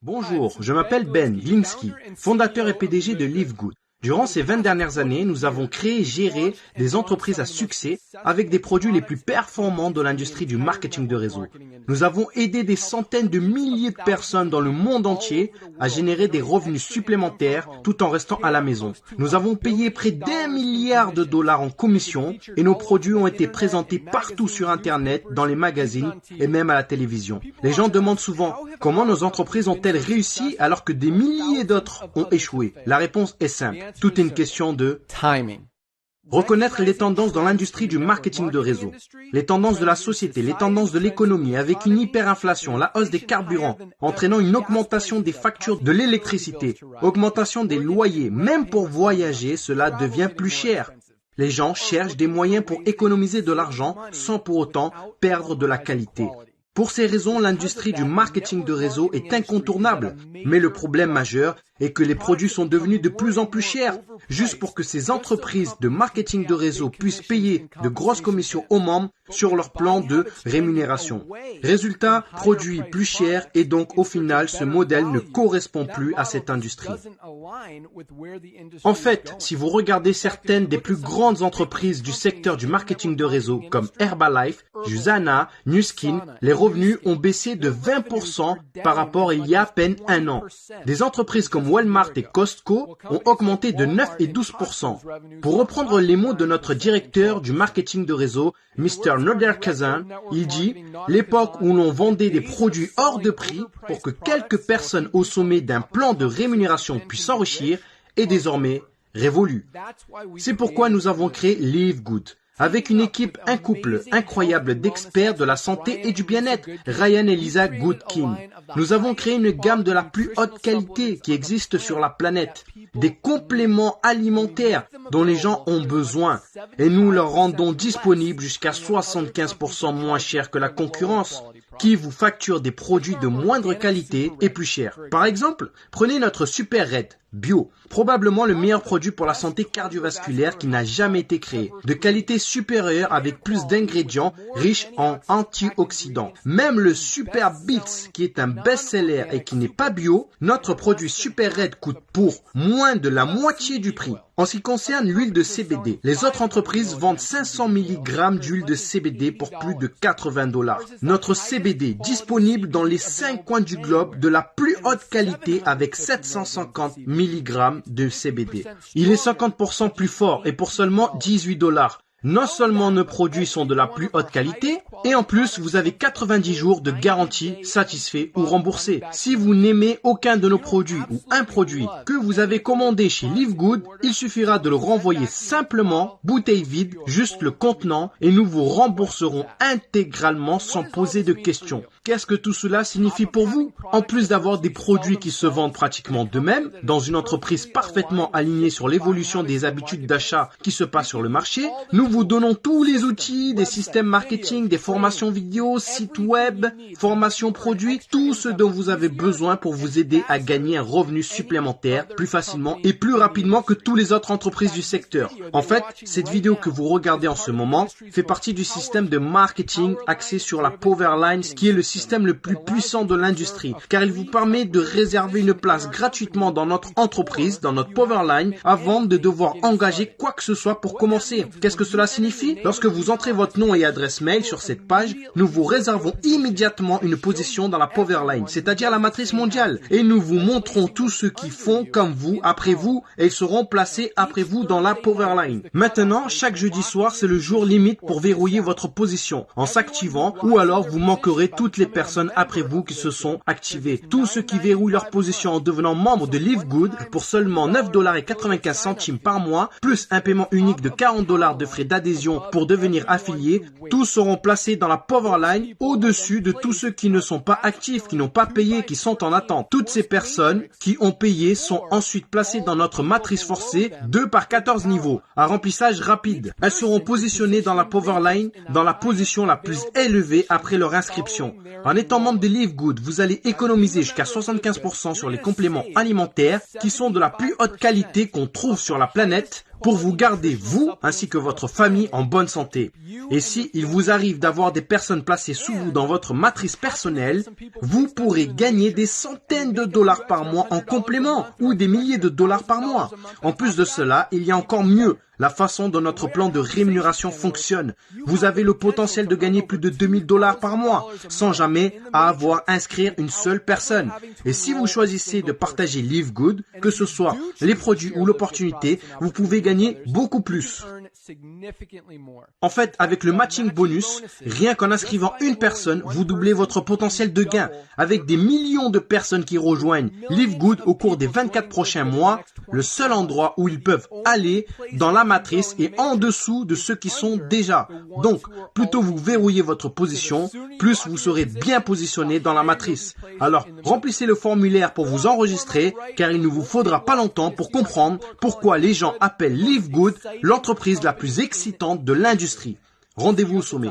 Bonjour, je m'appelle Ben Glinsky, fondateur et PDG de Live Good. Durant ces 20 dernières années, nous avons créé et géré des entreprises à succès avec des produits les plus performants de l'industrie du marketing de réseau. Nous avons aidé des centaines de milliers de personnes dans le monde entier à générer des revenus supplémentaires tout en restant à la maison. Nous avons payé près d'1 milliard de dollars en commission et nos produits ont été présentés partout sur Internet, dans les magazines et même à la télévision. Les gens demandent souvent comment nos entreprises ont-elles réussi alors que des milliers d'autres ont échoué. La réponse est simple. Tout est une question de timing. Reconnaître les tendances dans l'industrie du marketing de réseau, les tendances de la société, les tendances de l'économie avec une hyperinflation, la hausse des carburants, entraînant une augmentation des factures de l'électricité, augmentation des loyers, même pour voyager, cela devient plus cher. Les gens cherchent des moyens pour économiser de l'argent sans pour autant perdre de la qualité. Pour ces raisons, l'industrie du marketing de réseau est incontournable. Mais le problème majeur est que les produits sont devenus de plus en plus chers. Juste pour que ces entreprises de marketing de réseau puissent payer de grosses commissions aux membres sur leur plan de rémunération. Résultat, produits plus chers et donc au final, ce modèle ne correspond plus à cette industrie. En fait, si vous regardez certaines des plus grandes entreprises du secteur du marketing de réseau comme Herbalife, Usana, Nu Skin, les revenus ont baissé de 20% par rapport à il y a à peine un an. Des entreprises comme Walmart et Costco ont augmenté de 9 et 12%. Pour reprendre les mots de notre directeur du marketing de réseau, Mr. Nader Kazan, il dit « L'époque où l'on vendait des produits hors de prix pour que quelques personnes au sommet d'un plan de rémunération puissent s'enrichir est désormais révolue. » C'est pourquoi nous avons créé Live Good. Avec une équipe, un couple incroyable d'experts de la santé et du bien-être, Ryan et Lisa Goodkin. Nous avons créé une gamme de la plus haute qualité qui existe sur la planète, des compléments alimentaires dont les gens ont besoin et nous leur rendons disponibles jusqu'à 75% moins cher que la concurrence qui vous facture des produits de moindre qualité et plus chers. Par exemple, prenez notre Super Red Bio, probablement le meilleur produit pour la santé cardiovasculaire qui n'a jamais été créé, de qualité supérieure avec plus d'ingrédients riches en antioxydants. Même le Super Beats, qui est un best-seller et qui n'est pas bio, notre produit Super Red coûte pour moins de la moitié du prix. En ce qui concerne l'huile de CBD, les autres entreprises vendent 500 mg d'huile de CBD pour plus de 80 $. Notre CBD, disponible dans les 5 coins du globe de la plus haute qualité avec 750 mg de CBD. Il est 50% plus fort et pour seulement 18 $. Non seulement nos produits sont de la plus haute qualité, et en plus, vous avez 90 jours de garantie satisfait ou remboursé. Si vous n'aimez aucun de nos produits ou un produit que vous avez commandé chez Live Good, il suffira de le renvoyer simplement, bouteille vide, juste le contenant, et nous vous rembourserons intégralement sans poser de questions. Qu'est-ce que tout cela signifie pour vous? En plus d'avoir des produits qui se vendent pratiquement d'eux-mêmes, dans une entreprise parfaitement alignée sur l'évolution des habitudes d'achat qui se passent sur le marché, nous vous donnons tous les outils, des systèmes marketing, des formations vidéo, sites web, formations produits, tout ce dont vous avez besoin pour vous aider à gagner un revenu supplémentaire plus facilement et plus rapidement que toutes les autres entreprises du secteur. En fait, cette vidéo que vous regardez en ce moment fait partie du système de marketing axé sur la Powerline, qui est le système le plus puissant de l'industrie, car il vous permet de réserver une place gratuitement dans notre entreprise, dans notre Powerline, avant de devoir engager quoi que ce soit pour commencer. Qu'est-ce que cela signifie? Lorsque vous entrez votre nom et adresse mail sur cette page, nous vous réservons immédiatement une position dans la Powerline, c'est-à-dire la matrice mondiale, et nous vous montrons tous ceux qui font comme vous, après vous, et ils seront placés après vous dans la Powerline. Maintenant, chaque jeudi soir, c'est le jour limite pour verrouiller votre position en s'activant, ou alors vous manquerez toutes les personnes après vous qui se sont activées. Tous ceux qui verrouillent leur position en devenant membres de Live Good pour seulement 9,95 $ par mois, plus un paiement unique de 40 $ de frais d'adhésion pour devenir affiliés, tous seront placés dans la Powerline au-dessus de tous ceux qui ne sont pas actifs, qui n'ont pas payé, qui sont en attente. Toutes ces personnes qui ont payé sont ensuite placées dans notre matrice forcée 2 par 14 niveaux, à remplissage rapide. Elles seront positionnées dans la Powerline dans la position la plus élevée après leur inscription. En étant membre de Live Good, vous allez économiser jusqu'à 75% sur les compléments alimentaires qui sont de la plus haute qualité qu'on trouve sur la planète, pour vous garder, vous, ainsi que votre famille, en bonne santé. Et si il vous arrive d'avoir des personnes placées sous vous dans votre matrice personnelle, vous pourrez gagner des centaines de dollars par mois en complément ou des milliers de dollars par mois. En plus de cela, il y a encore mieux. La façon dont notre plan de rémunération fonctionne. Vous avez le potentiel de gagner plus de 2000 dollars par mois, sans jamais avoir à inscrire une seule personne. Et si vous choisissez de partager Live Good, que ce soit les produits ou l'opportunité, vous pouvez gagner beaucoup plus. En fait, avec le matching bonus, rien qu'en inscrivant une personne, vous doublez votre potentiel de gain. Avec des millions de personnes qui rejoignent Live Good au cours des 24 prochains mois, le seul endroit où ils peuvent aller dans la matrice est en dessous de ceux qui sont déjà. Donc, plus tôt vous verrouillez votre position, plus vous serez bien positionné dans la matrice. Alors, remplissez le formulaire pour vous enregistrer, car il ne vous faudra pas longtemps pour comprendre pourquoi les gens appellent Live Good l'entreprise la plus excitante de l'industrie. Rendez-vous au sommet.